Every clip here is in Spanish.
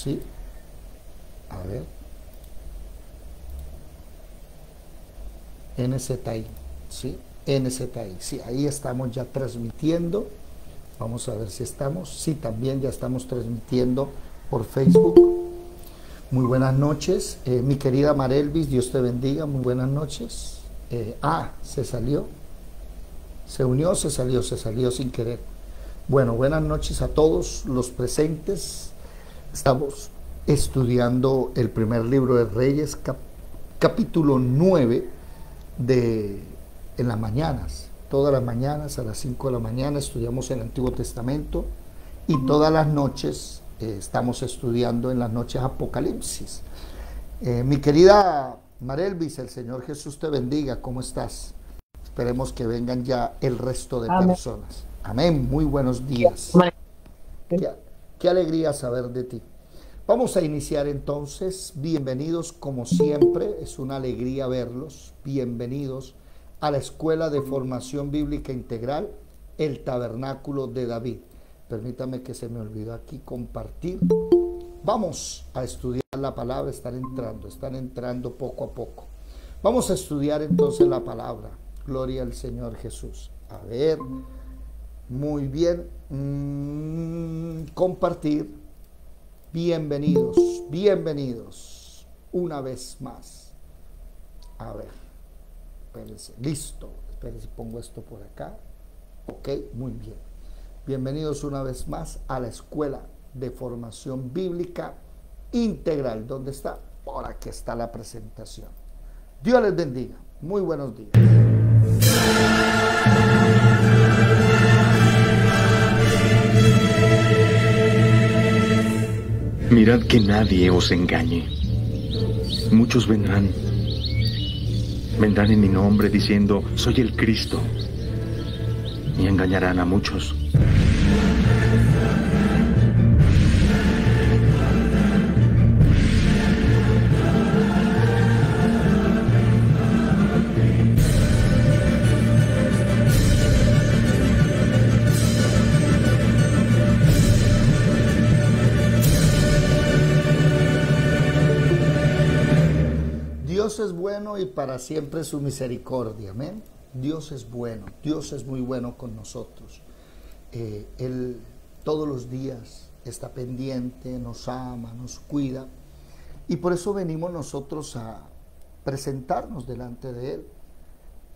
Sí, a ver, NZI, sí, NZI, sí, ahí estamos ya transmitiendo. Vamos a ver si estamos. Sí, también ya estamos transmitiendo por Facebook. Muy buenas noches. Mi querida Marelvis, Dios te bendiga. Muy buenas noches. Se salió. Se unió, se salió sin querer. Bueno, buenas noches a todos los presentes. Estamos estudiando el primer libro de Reyes, capítulo 9 de en las mañanas. Todas las mañanas a las 5 de la mañana estudiamos el Antiguo Testamento y todas las noches estamos estudiando en las noches Apocalipsis. Mi querida Marelvis, el Señor Jesús te bendiga. ¿Cómo estás? Esperemos que vengan ya el resto de Amén. personas. Amén. Muy buenos días. Qué, qué alegría saber de ti. Vamos a iniciar entonces. Bienvenidos como siempre. Es una alegría verlos. Bienvenidos a la Escuela de Formación Bíblica Integral, el Tabernáculo de David. Permítame que se me olvidó aquí compartir. Vamos a estudiar la palabra. Están entrando poco a poco. Vamos a estudiar entonces la palabra. Gloria al Señor Jesús. A ver, muy bien. Compartir. Bienvenidos, bienvenidos. Una vez más. A ver, espérense. Listo. Espérense, pongo esto por acá. Ok, muy bien. Bienvenidos una vez más a la Escuela de Formación Bíblica Integral. ¿Dónde está? Por aquí está la presentación. Dios les bendiga. Muy buenos días. Mirad que nadie os engañe. Muchos vendrán en mi nombre diciendo, soy el Cristo, y engañarán a muchos. Dios es bueno y para siempre su misericordia, amén. Dios es bueno, Dios es muy bueno con nosotros. Él todos los días está pendiente, nos ama, nos cuida. Y por eso venimos nosotros a presentarnos delante de Él.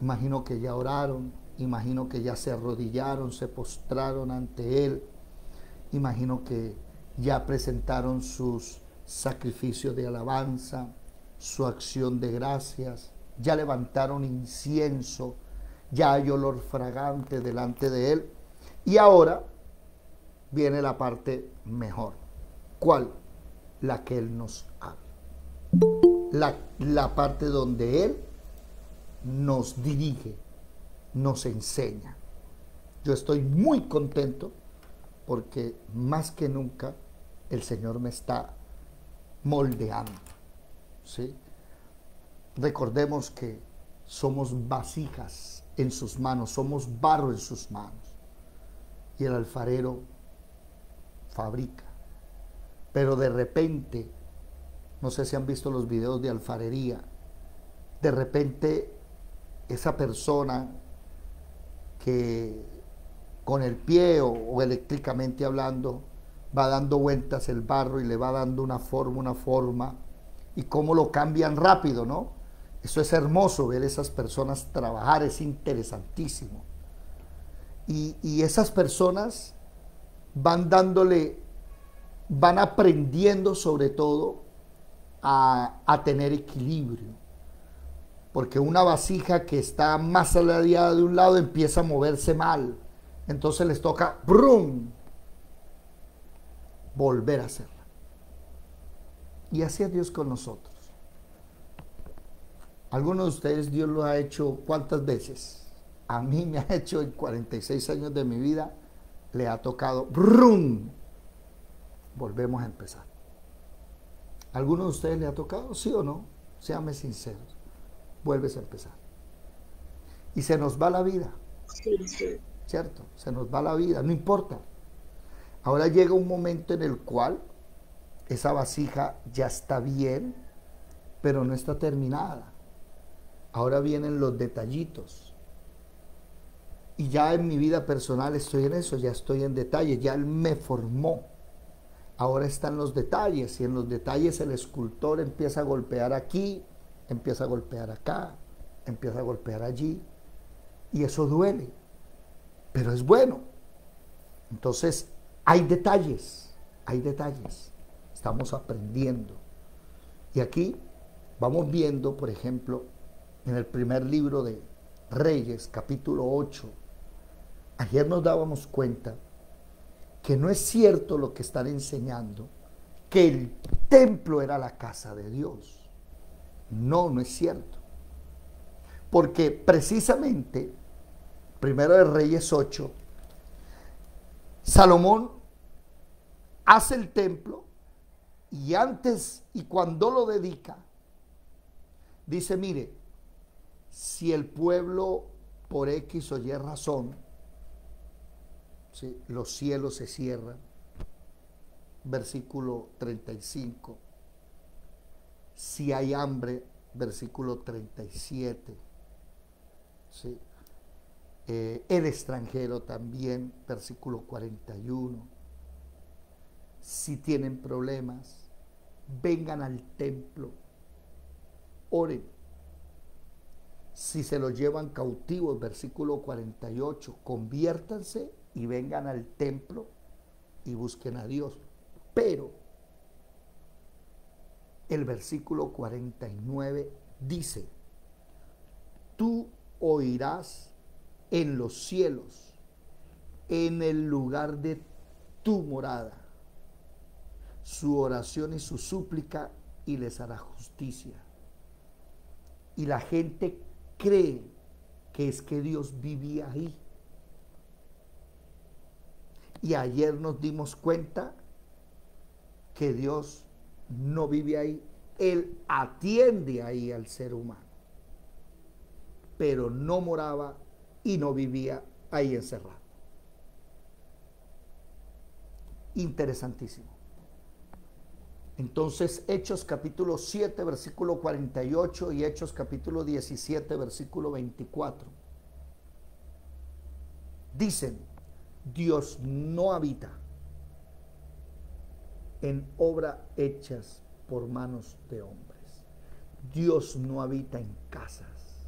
Imagino que ya oraron, imagino que ya se arrodillaron, se postraron ante Él. Imagino que ya presentaron sus sacrificios de alabanza, su acción de gracias, ya levantaron incienso, ya hay olor fragante delante de Él. Y ahora viene la parte mejor. ¿Cuál? La que Él nos habla. La parte donde Él nos dirige, nos enseña. Yo estoy muy contento porque más que nunca el Señor me está moldeando. ¿Sí? Recordemos que somos vasijas en sus manos, somos barro en sus manos. Y el alfarero fabrica. Pero de repente, no sé si han visto los videos de alfarería, de repente esa persona que con el pie o eléctricamente hablando va dando vueltas el barro y le va dando una forma, y cómo lo cambian rápido, ¿no? Eso es hermoso ver esas personas trabajar, es interesantísimo. Y esas personas van aprendiendo sobre todo a tener equilibrio. Porque una vasija que está más aladeada de un lado empieza a moverse mal. Entonces les toca, ¡brum!, volver a hacerla. Y así es Dios con nosotros. Algunos de ustedes Dios lo ha hecho ¿cuántas veces? A mí me ha hecho en 46 años de mi vida, le ha tocado ¡brum! Volvemos a empezar. ¿Alguno de ustedes le ha tocado? ¿Sí o no? Séanme sinceros. Vuelves a empezar. Y se nos va la vida. Sí, sí. ¿Cierto? Se nos va la vida, no importa. Ahora llega un momento en el cual esa vasija ya está bien, pero no está terminada. Ahora vienen los detallitos. Y ya en mi vida personal estoy en eso, ya estoy en detalle, ya Él me formó. Ahora están los detalles, y en los detalles el escultor empieza a golpear aquí, empieza a golpear acá, empieza a golpear allí, y eso duele, pero es bueno. Entonces, hay detalles, estamos aprendiendo. Y aquí vamos viendo, por ejemplo, en el primer libro de Reyes, capítulo 8, ayer nos dábamos cuenta que no es cierto lo que están enseñando, que el templo era la casa de Dios. No, no es cierto. Porque precisamente, primero de Reyes 8, Salomón hace el templo y antes y cuando lo dedica, dice, mire, si el pueblo por X o Y razón, ¿sí?, los cielos se cierran, versículo 35, si hay hambre, versículo 37, ¿sí?, el extranjero también, versículo 41, si tienen problemas, vengan al templo, oren. Si se los llevan cautivos, versículo 48, conviértanse y vengan al templo y busquen a Dios. Pero el versículo 49 dice, tú oirás en los cielos, en el lugar de tu morada, su oración y su súplica, y les hará justicia. Y la gente cree que es que Dios vivía ahí. Y ayer nos dimos cuenta que Dios no vive ahí. Él atiende ahí al ser humano, pero no moraba y no vivía ahí encerrado. Interesantísimo. Entonces, Hechos capítulo 7, versículo 48 y Hechos capítulo 17, versículo 24. Dicen, Dios no habita en obra hechas por manos de hombres. Dios no habita en casas,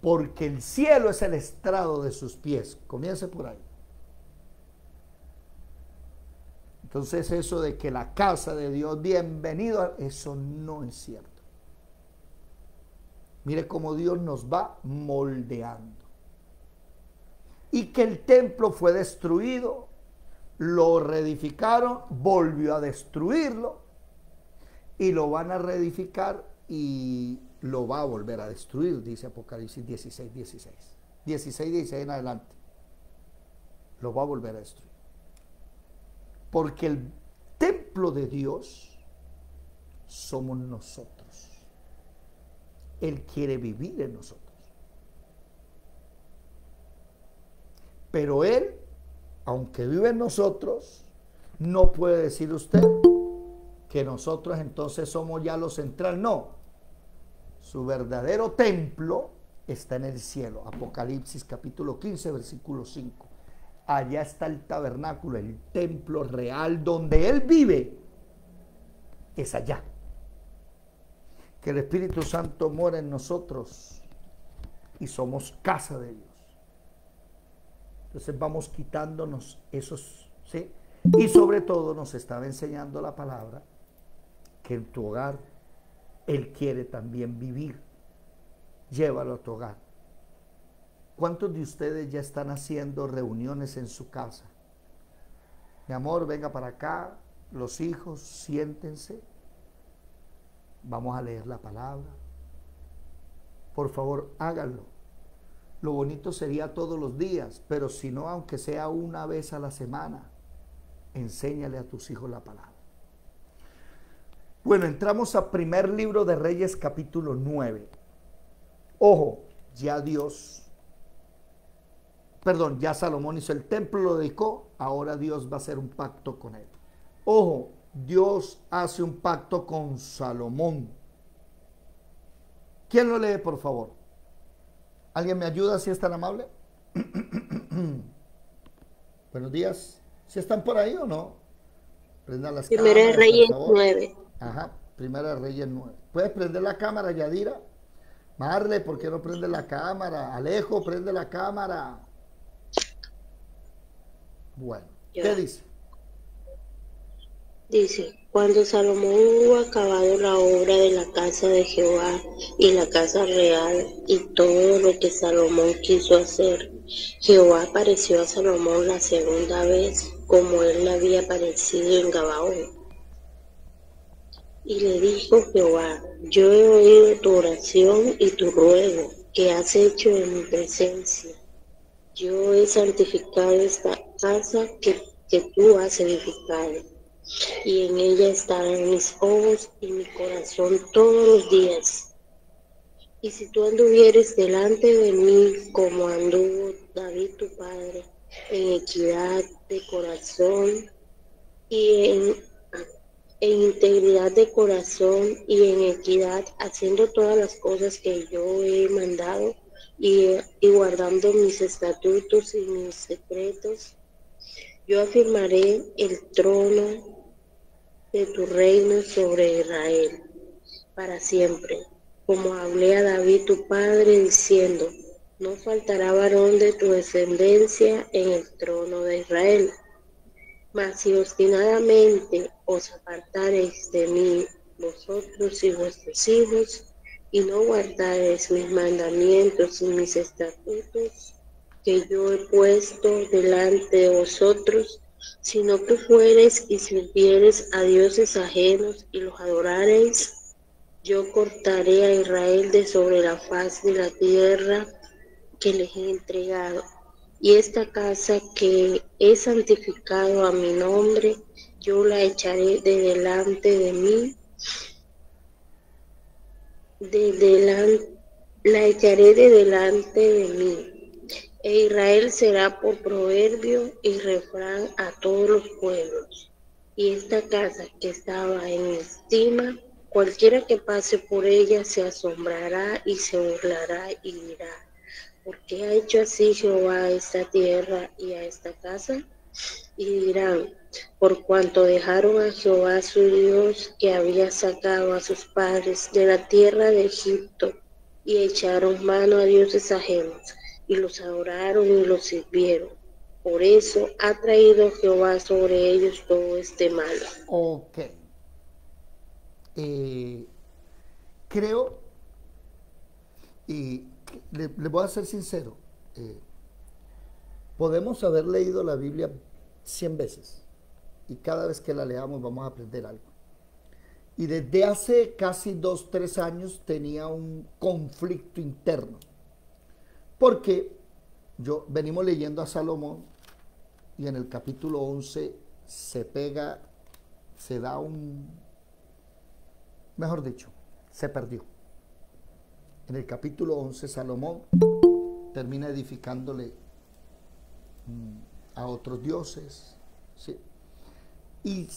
porque el cielo es el estrado de sus pies. Comience por ahí. Entonces eso de que la casa de Dios, bienvenido, eso no es cierto. Mire cómo Dios nos va moldeando. Y que el templo fue destruido, lo reedificaron, volvió a destruirlo, y lo van a reedificar y lo va a volver a destruir, dice Apocalipsis 16, 16. 16, 16 en adelante. Lo va a volver a destruir. Porque el templo de Dios somos nosotros. Él quiere vivir en nosotros. Pero Él, aunque vive en nosotros, no puede decir usted que nosotros entonces somos ya lo central. No. Su verdadero templo está en el cielo. Apocalipsis capítulo 15, versículo 5. Allá está el tabernáculo, el templo real donde Él vive. Es allá. Que el Espíritu Santo mora en nosotros y somos casa de Dios. Entonces vamos quitándonos esos, ¿sí? Y sobre todo nos estaba enseñando la palabra que en tu hogar Él quiere también vivir. Llévalo a tu hogar. ¿Cuántos de ustedes ya están haciendo reuniones en su casa? Mi amor, venga para acá, los hijos, siéntense. Vamos a leer la palabra. Por favor, háganlo. Lo bonito sería todos los días, pero si no, aunque sea una vez a la semana, enséñale a tus hijos la palabra. Bueno, entramos a primer libro de Reyes, capítulo 9. Ojo, ya Salomón hizo el templo, lo dedicó, ahora Dios va a hacer un pacto con él. Ojo, Dios hace un pacto con Salomón. ¿Quién lo lee, por favor? ¿Alguien me ayuda si es tan amable? Buenos días. ¿Si están por ahí o no? Prendan las Primera de cámaras, por Reyes favor. 9. Ajá, Primera de Reyes 9. ¿Puedes prender la cámara, Yadira? Marle, ¿por qué no prende la cámara? Alejo, prende la cámara. Bueno, ¿qué dice? Dice, cuando Salomón hubo acabado la obra de la casa de Jehová y la casa real y todo lo que Salomón quiso hacer, Jehová apareció a Salomón la segunda vez como él le había aparecido en Gabaón. Y le dijo Jehová, yo he oído tu oración y tu ruego que has hecho en mi presencia. Yo he santificado esta casa que tú has edificado, y en ella estarán mis ojos y mi corazón todos los días. Y si tú anduvieres delante de mí como anduvo David tu padre, en equidad de corazón y en integridad de corazón y en equidad, haciendo todas las cosas que yo he mandado y guardando mis estatutos y mis secretos, yo afirmaré el trono de tu reino sobre Israel para siempre, como hablé a David tu padre, diciendo, no faltará varón de tu descendencia en el trono de Israel. Mas si obstinadamente os apartareis de mí, vosotros y vuestros hijos, y no guardareis mis mandamientos y mis estatutos, que yo he puesto delante de vosotros, sino que fuereis y sirviereis a dioses ajenos y los adorareis, yo cortaré a Israel de sobre la faz de la tierra que les he entregado. Y esta casa que he santificado a mi nombre, yo la echaré de delante de mí, la echaré de delante de mí. E Israel será por proverbio y refrán a todos los pueblos. Y esta casa que estaba en estima, cualquiera que pase por ella se asombrará y se burlará y dirá, ¿por qué ha hecho así Jehová a esta tierra y a esta casa? Y dirán, por cuanto dejaron a Jehová su Dios, que había sacado a sus padres de la tierra de Egipto, y echaron mano a dioses ajenos, y los adoraron y los sirvieron. Por eso ha traído Jehová sobre ellos todo este mal. Ok. Creo, y le voy a ser sincero, podemos haber leído la Biblia 100 veces y cada vez que la leamos vamos a aprender algo. Y desde hace casi 2, 3 años tenía un conflicto interno, porque venimos leyendo a Salomón y en el capítulo 11 se da mejor dicho, se perdió. En el capítulo 11 Salomón termina edificándole a otros dioses, ¿sí? Y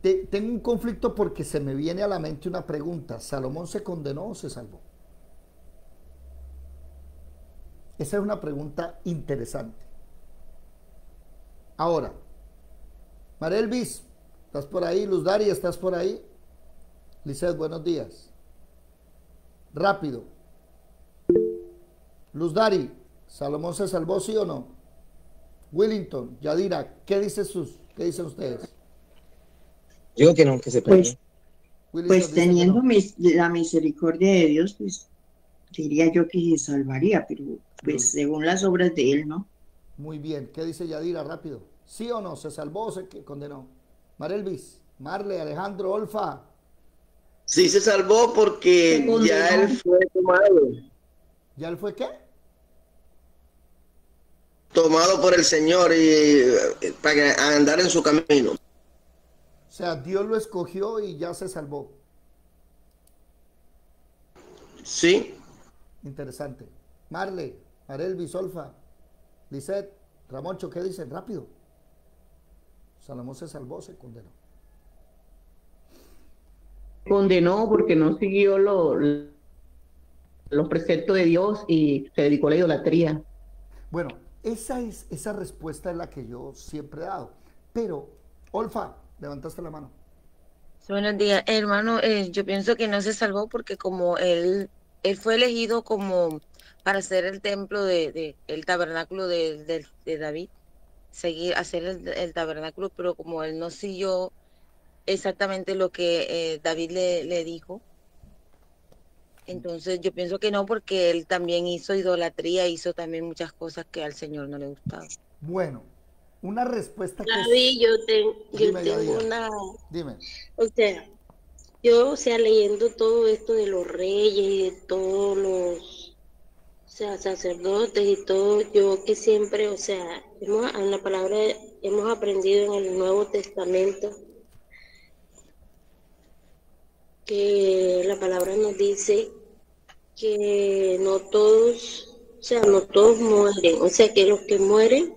tengo un conflicto porque se me viene a la mente una pregunta: ¿Salomón se condenó o se salvó? Esa es una pregunta interesante. Ahora, María Elvis, ¿estás por ahí? Luz Dari, ¿estás por ahí? Lizeth, buenos días. Rápido. Luz Dari, ¿Salomón se salvó, sí o no? Willington, Yadira, ¿qué dicen ustedes? Yo digo que no, que se perdió. Pues teniendo la misericordia de Dios, pues diría yo que se salvaría, pero pues según las obras de él, ¿no? Muy bien, ¿qué dice Yadira? Rápido. ¿Sí o no? ¿Se salvó o se condenó? Marelvis, Marle, Alejandro, Olfa. Sí se salvó porque ya él fue tomado. ¿Ya él fue qué? Tomado por el Señor y para andar en su camino. O sea, Dios lo escogió y ya se salvó. Sí. Interesante. Marle, Marelvis, Olfa, Lisette, Ramoncho, ¿qué dicen? Rápido. Salomón se salvó, se condenó. condenó porque no siguió los preceptos de Dios y se dedicó a la idolatría. Bueno, esa respuesta es la que yo siempre he dado. Pero, Olfa, levantaste la mano. Buenos días, hermano. Yo pienso que no se salvó porque como él fue elegido como para hacer el templo el tabernáculo de David, hacer el tabernáculo, pero como él no siguió exactamente lo que David le dijo, entonces yo pienso que no, porque él también hizo idolatría, hizo también muchas cosas que al Señor no le gustaban. Bueno, una respuesta que David, yo tengo una... Dime. O sea, yo, leyendo todo esto de los reyes y de todos los, sacerdotes y todo, yo que siempre, en la palabra hemos aprendido en el Nuevo Testamento que la palabra nos dice que no todos mueren, que los que mueren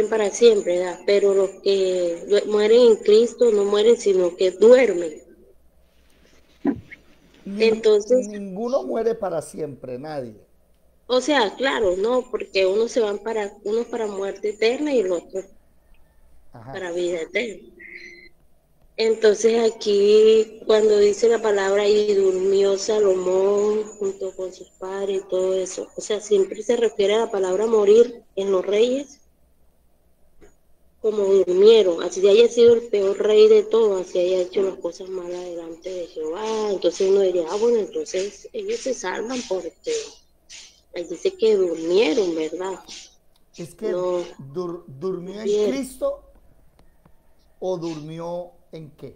para siempre, ¿verdad? Pero los que mueren en Cristo no mueren, sino que duermen. Entonces, ninguno muere para siempre, nadie. Claro, no, porque unos para muerte eterna y los otros para vida eterna. Entonces aquí cuando dice la palabra y durmió Salomón junto con sus padres y todo eso, siempre se refiere a la palabra morir en los reyes, como durmieron, así haya sido el peor rey de todos, así haya hecho las cosas malas delante de Jehová. Entonces uno diría, bueno, entonces ellos se salvan porque ahí dice que durmieron, ¿verdad? Es que no, ¿durmió en Cristo o durmió en qué?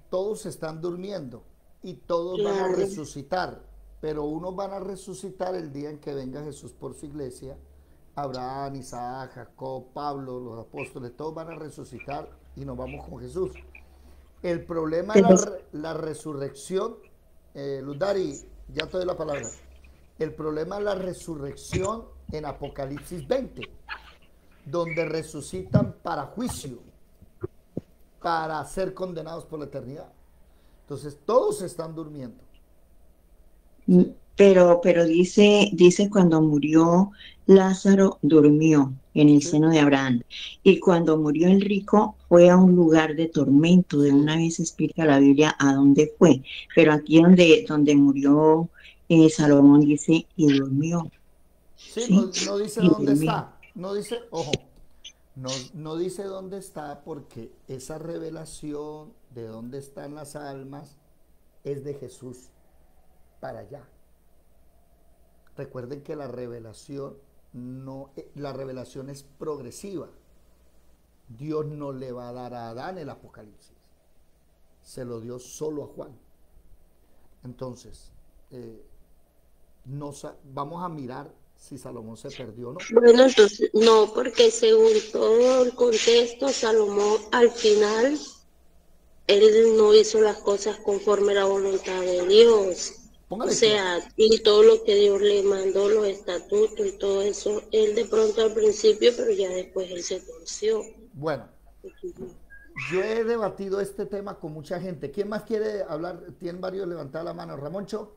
Todos están durmiendo y todos van a resucitar, pero unos van a resucitar el día en que venga Jesús por su iglesia. Abraham, Isaac, Jacob, Pablo, los apóstoles, todos van a resucitar y nos vamos con Jesús. El problema es la resurrección. Ludari, ya te doy la palabra. El problema es la resurrección en Apocalipsis 20, donde resucitan para juicio, para ser condenados por la eternidad. Entonces, todos están durmiendo. ¿Sí? Pero dice cuando murió Lázaro durmió en el seno de Abraham, y cuando murió el rico fue a un lugar de tormento. De una vez explica la Biblia a dónde fue, pero aquí donde murió Salomón dice y durmió. Sí. No dice dónde está, no dice, ojo, no dice dónde está, porque esa revelación de dónde están las almas es de Jesús para allá. Recuerden que la revelación es progresiva. Dios no le va a dar a Adán el Apocalipsis, se lo dio solo a Juan. Entonces, vamos a mirar si Salomón se perdió o no. Bueno, entonces, no, porque según todo el contexto, Salomón al final, él no hizo las cosas conforme a la voluntad de Dios. Póngale y todo lo que Dios le mandó, los estatutos y todo eso, él de pronto al principio, pero ya después él se torció. Bueno, yo he debatido este tema con mucha gente. ¿Quién más quiere hablar? Tienen varios levantados la mano. Ramoncho.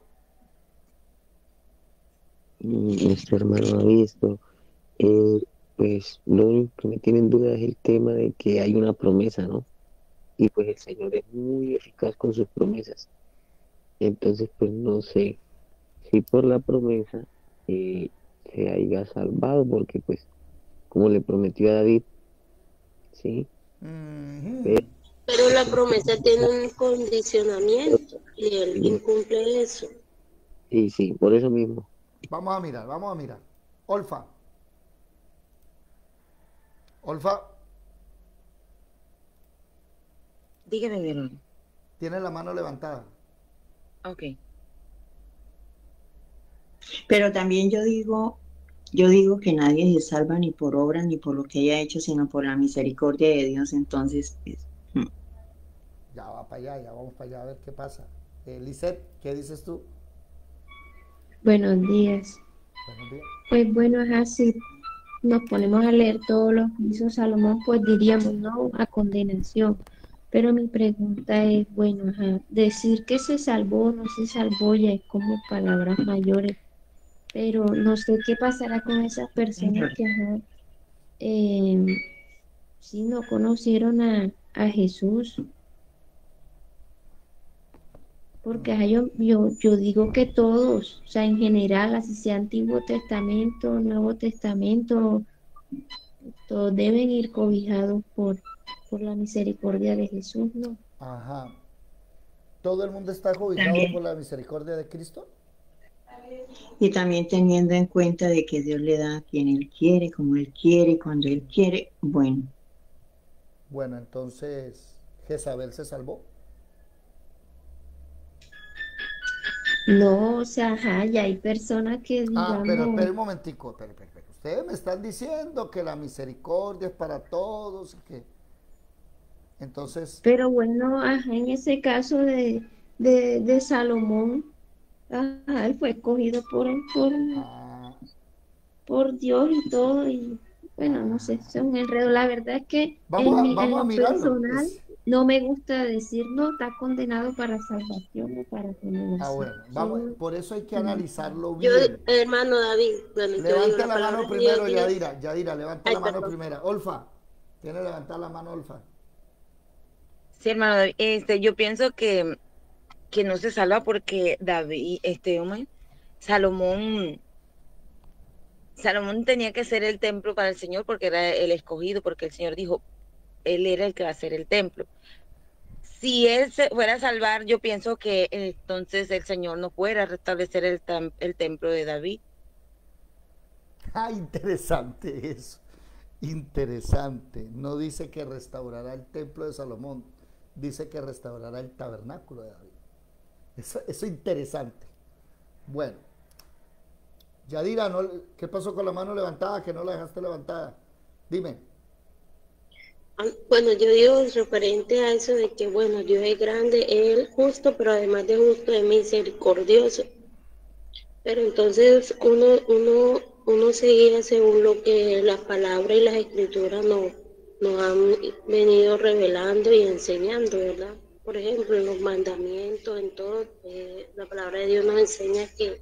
Nuestro hermano ha visto. Pues lo único que me tiene en duda es el tema de que hay una promesa, ¿no? Y pues el Señor es muy eficaz con sus promesas. Entonces, pues no sé si por la promesa se haya salvado, porque pues como le prometió a David, ¿sí? Pero la promesa tiene un condicionamiento y él incumple eso. Sí, por eso mismo. Vamos a mirar. Olfa. Dígame, mi hermano. Tiene la mano levantada. Ok. Pero también yo digo que nadie se salva ni por obra ni por lo que haya hecho, sino por la misericordia de Dios. Entonces, ya vamos para allá a ver qué pasa. Lisette, ¿qué dices tú? Buenos días. Buenos días. Pues bueno, es así. Nos ponemos a leer todo lo que hizo Salomón, pues diríamos no a condenación, Pero mi pregunta es, bueno, ajá, decir que se salvó o no se salvó ya es como palabras mayores, pero no sé qué pasará con esas personas que, ajá, eh, sí no conocieron a Jesús, porque ajá, yo digo que todos, o sea, en general, así sea Antiguo Testamento, Nuevo Testamento, todos deben ir cobijados por la misericordia de Jesús, ¿no? Ajá. ¿Todo el mundo está cobijado por También, la misericordia de Cristo? y también teniendo en cuenta de que Dios le da a quien Él quiere, como Él quiere, cuando Él quiere. Bueno, Bueno, entonces, ¿Jezabel se salvó? No, o sea, ajá, ya hay personas que, Ah, pero digamos, espera un momentico, espera. Ustedes me están diciendo que la misericordia es para todos, que entonces, pero bueno, ajá, en ese caso de Salomón, ajá, él fue escogido ah, por Dios y todo, y bueno, no sé, es un enredo. La verdad es que en vamos a lo mirarlo. personal no me gusta decir, no, está condenado para salvación o para condenación. Bueno, vamos, Solo, por eso hay que mm, analizarlo Yo, bien. hermano David, bueno, yo digo, Levante la la palabra mano de Dios primero, dice, Yadira, levante ay, la mano perdón. primera. Olfa, tiene que levantar la mano, Olfa. Sí, hermano, David, yo pienso que no se salva porque David, hombre, Salomón, Salomón tenía que ser el templo para el Señor porque era el escogido, porque el Señor dijo, él era el que va a hacer el templo. Si él se fuera a salvar, yo pienso que entonces el Señor no fuera a restablecer el templo de David. Ah, interesante eso. Interesante. No dice que restaurará el templo de Salomón, dice que restaurará el tabernáculo de David. Eso es interesante. Bueno, Yadira, no, ¿qué pasó con la mano levantada? Que no la dejaste levantada. Dime. Bueno, yo digo referente a eso de que, bueno, Dios es grande, Él justo, pero además de justo es misericordioso. Pero entonces uno seguía según lo que las palabras y las escrituras nos han venido revelando y enseñando, ¿verdad? Por ejemplo, en los mandamientos, en todo, la palabra de Dios nos enseña que,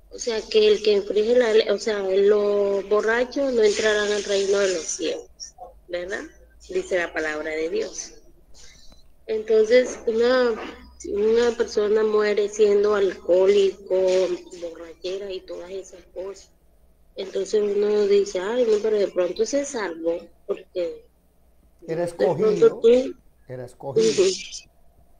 o sea, que el que infringe la ley, o sea, los borrachos no entrarán al reino de los cielos, ¿verdad? Dice la palabra de Dios. Entonces, una persona muere siendo alcohólico, borrachera y todas esas cosas. Entonces uno dice, ay, no, pero de pronto se salvó, porque Era Dios de pronto escogido, tú, era escogido.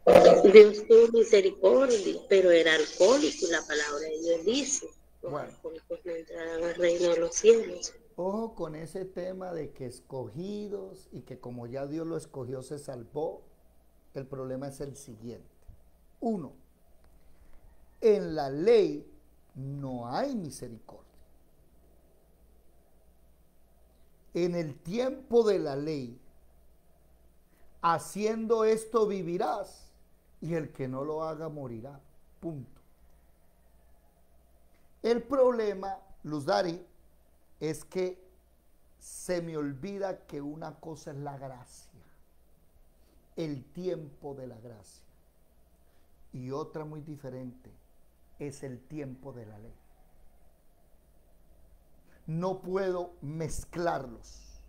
ujú, Dios tuvo misericordia, pero era alcohólico y la palabra de Dios dice, los Bueno, alcohólicos no entrarán al reino de los cielos. ojo con ese tema de que escogidos y que como ya Dios lo escogió se salvó. El problema es el siguiente. Uno, en la ley no hay misericordia. En el tiempo de la ley, haciendo esto vivirás, y el que no lo haga morirá. Punto. El problema, Luz Dari, es que se me olvida que una cosa es la gracia, el tiempo de la gracia, y otra muy diferente es el tiempo de la ley. No puedo mezclarlos.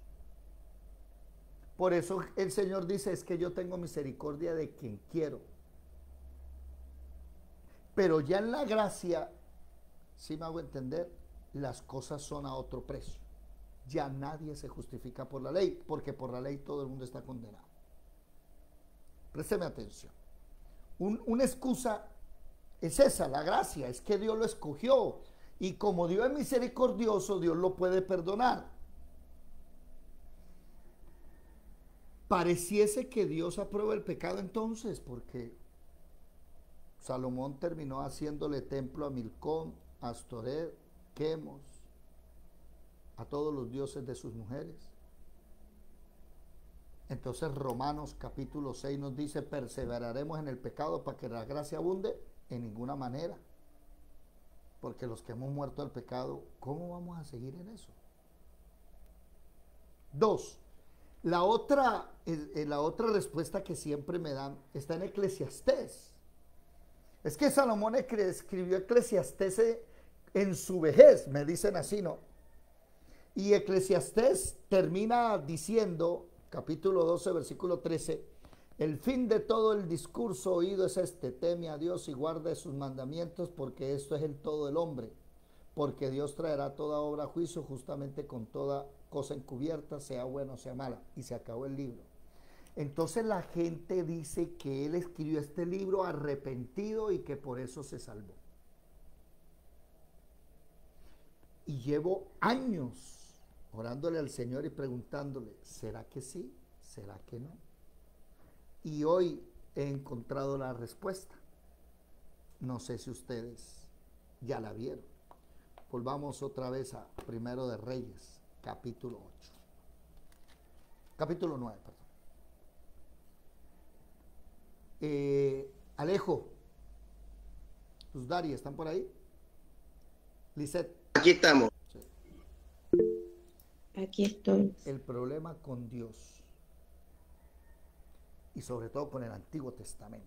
Por eso el Señor dice, es que yo tengo misericordia de quien quiero. Pero ya en la gracia, si me hago entender, las cosas son a otro precio. Ya nadie se justifica por la ley, porque por la ley todo el mundo está condenado. Présteme atención. Una excusa es esa, la gracia, es que Dios lo escogió. Y como Dios es misericordioso, Dios lo puede perdonar. Pareciese que Dios aprueba el pecado entonces, porque Salomón terminó haciéndole templo a Milcón, a Astoret, Quemos, a todos los dioses de sus mujeres. Entonces Romanos capítulo 6 nos dice, perseveraremos en el pecado para que la gracia abunde, en ninguna manera. Porque los que hemos muerto al pecado, ¿cómo vamos a seguir en eso? Dos, La otra respuesta que siempre me dan está en Eclesiastés. Es que Salomón escribió Eclesiastés en su vejez, me dicen así, ¿no? Y Eclesiastés termina diciendo, capítulo 12, versículo 13, el fin de todo el discurso oído es este: teme a Dios y guarde sus mandamientos, porque esto es el todo del hombre. Porque Dios traerá toda obra a juicio justamente con toda cosa encubierta, sea buena o sea mala. Y se acabó el libro. Entonces la gente dice que él escribió este libro arrepentido y que por eso se salvó. Y llevo años orándole al Señor y preguntándole, ¿será que sí? ¿Será que no? Y hoy he encontrado la respuesta. No sé si ustedes ya la vieron. Volvamos otra vez a Primero de Reyes, capítulo 8. Capítulo 9, perdón. Alejo, Dari, ¿están por ahí? Lisette. Aquí estamos. Sí. Aquí estoy. El problema con Dios, y sobre todo con el Antiguo Testamento,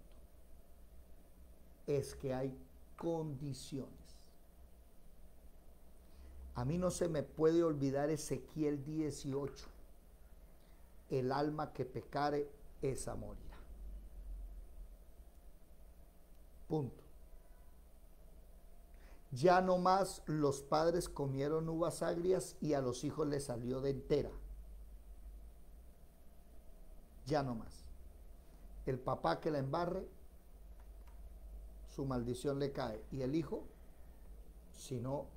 es que hay condiciones. A mí no se me puede olvidar Ezequiel 18. El alma que pecare, esa morirá. Punto. Ya no más los padres comieron uvas agrias y a los hijos les salió de entera. Ya no más. El papá que la embarre, su maldición le cae. Y el hijo, si no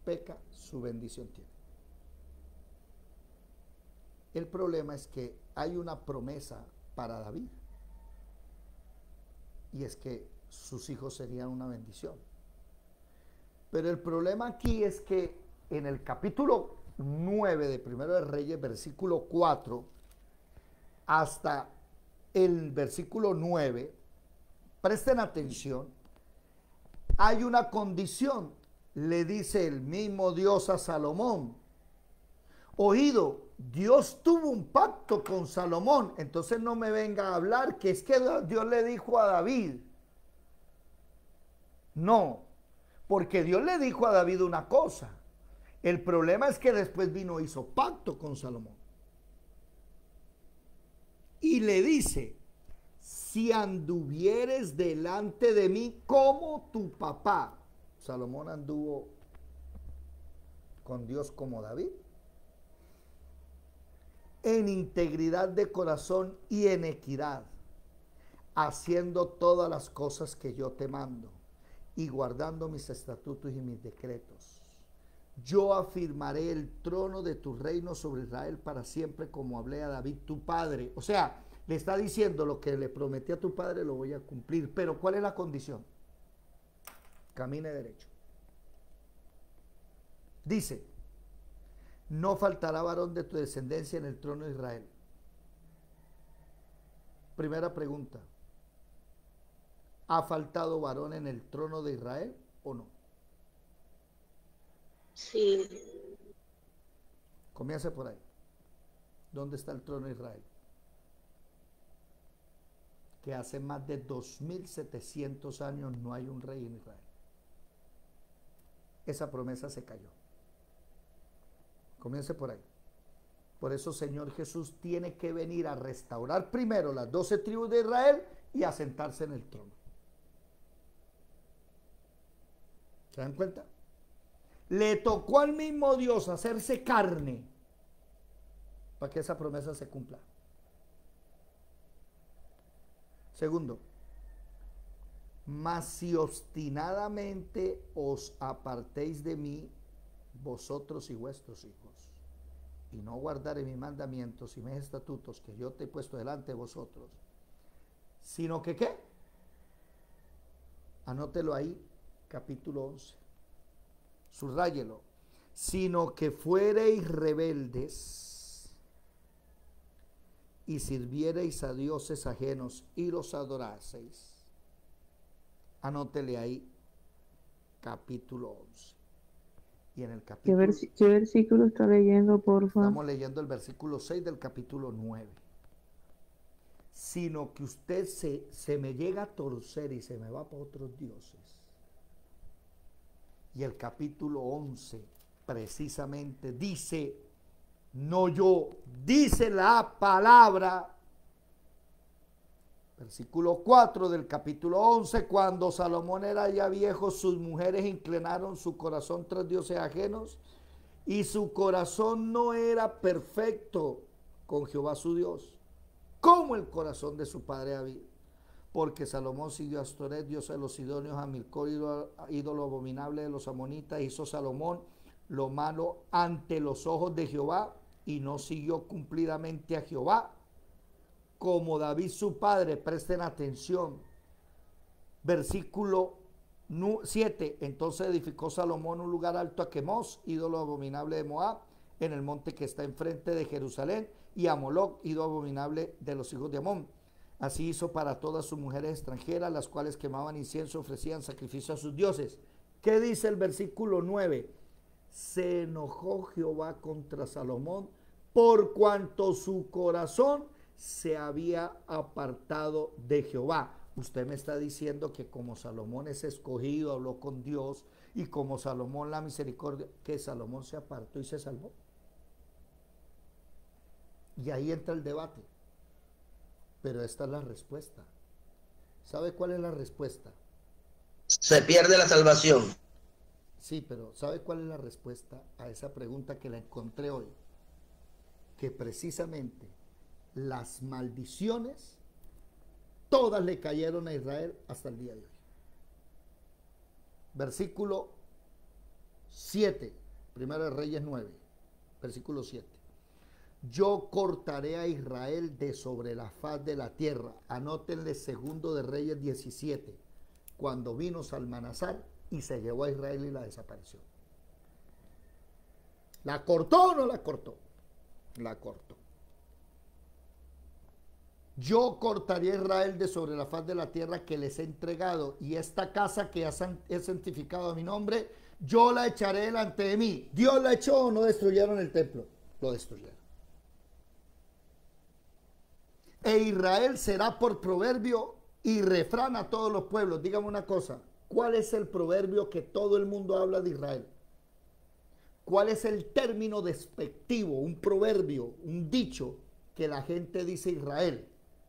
peca, su bendición tiene. El problema es que hay una promesa para David. Y es que sus hijos serían una bendición. Pero el problema aquí es que en el capítulo 9 de Primero de Reyes, versículo 4, hasta el versículo 9, presten atención, hay una condición. Le dice el mismo Dios a Salomón, oído, Dios tuvo un pacto con Salomón, entonces no me venga a hablar que es que Dios le dijo a David. No, porque Dios le dijo a David una cosa. El problema es que después vino, hizo pacto con Salomón. Y le dice, si anduvieres delante de mí como tu papá. Salomón anduvo con Dios como David, en integridad de corazón y en equidad, haciendo todas las cosas que yo te mando y guardando mis estatutos y mis decretos. Yo afirmaré el trono de tu reino sobre Israel para siempre, como hablé a David tu padre. O sea, le está diciendo, lo que le prometí a tu padre lo voy a cumplir. Pero ¿cuál es la condición? Camine derecho. Dice, no faltará varón de tu descendencia en el trono de Israel. Primera pregunta, ¿ha faltado varón en el trono de Israel o no? Sí. Comience por ahí. ¿Dónde está el trono de Israel? Que hace más de 2700 años no hay un rey en Israel. Esa promesa se cayó. Comience por ahí. Por eso, Señor Jesús tiene que venir a restaurar primero las 12 tribus de Israel y a sentarse en el trono. ¿Se dan cuenta? Le tocó al mismo Dios hacerse carne para que esa promesa se cumpla. Segundo, mas si obstinadamente os apartéis de mí, vosotros y vuestros hijos, y no guardaré mis mandamientos y mis estatutos que yo te he puesto delante de vosotros, sino que ¿qué? Anótelo ahí, capítulo 11, subráyelo, sino que fuereis rebeldes y sirviereis a dioses ajenos y los adoraseis. Anótele ahí, capítulo 11. Y en el ¿Qué, capítulo, qué versículo está leyendo, porfa? estamos leyendo el versículo 6 del capítulo 9. Sino que usted se me llega a torcer y se me va para otros dioses. Y el capítulo 11 precisamente dice, no yo, dice la palabra, versículo 4 del capítulo 11, cuando Salomón era ya viejo, sus mujeres inclinaron su corazón tras dioses ajenos, y su corazón no era perfecto con Jehová su Dios, como el corazón de su padre David. Porque Salomón siguió a Astoret, diosa de los sidonios, a Milcor, ídolo abominable de los amonitas. Hizo Salomón lo malo ante los ojos de Jehová y no siguió cumplidamente a Jehová, como David su padre. Presten atención. Versículo 7. Entonces edificó Salomón un lugar alto a Quemos, ídolo abominable de Moab, en el monte que está enfrente de Jerusalén, y a Moloc, ídolo abominable de los hijos de Amón. Así hizo para todas sus mujeres extranjeras, las cuales quemaban incienso, ofrecían sacrificio a sus dioses. ¿Qué dice el versículo 9? Se enojó Jehová contra Salomón por cuanto su corazón se había apartado de Jehová. Usted me está diciendo que como Salomón es escogido, habló con Dios, y como Salomón la misericordia, que Salomón se apartó y se salvó. Y ahí entra el debate. Pero esta es la respuesta. ¿Sabe cuál es la respuesta? Se pierde la salvación. Sí, pero ¿sabe cuál es la respuesta a esa pregunta que la encontré hoy? Que precisamente las maldiciones, todas le cayeron a Israel hasta el día de hoy. Versículo 7, Primero de Reyes 9, versículo 7. Yo cortaré a Israel de sobre la faz de la tierra. Anótenle Segundo de Reyes 17, cuando vino Salmanasar y se llevó a Israel y la desapareció. ¿La cortó o no la cortó? La cortó. Yo cortaré a Israel de sobre la faz de la tierra que les he entregado, y esta casa que he santificado a mi nombre, yo la echaré delante de mí. ¿Dios la echó o no destruyeron el templo? Lo destruyeron. E Israel será por proverbio y refrán a todos los pueblos. Dígame una cosa, ¿cuál es el proverbio que todo el mundo habla de Israel? ¿Cuál es el término despectivo, un proverbio, un dicho que la gente dice Israel?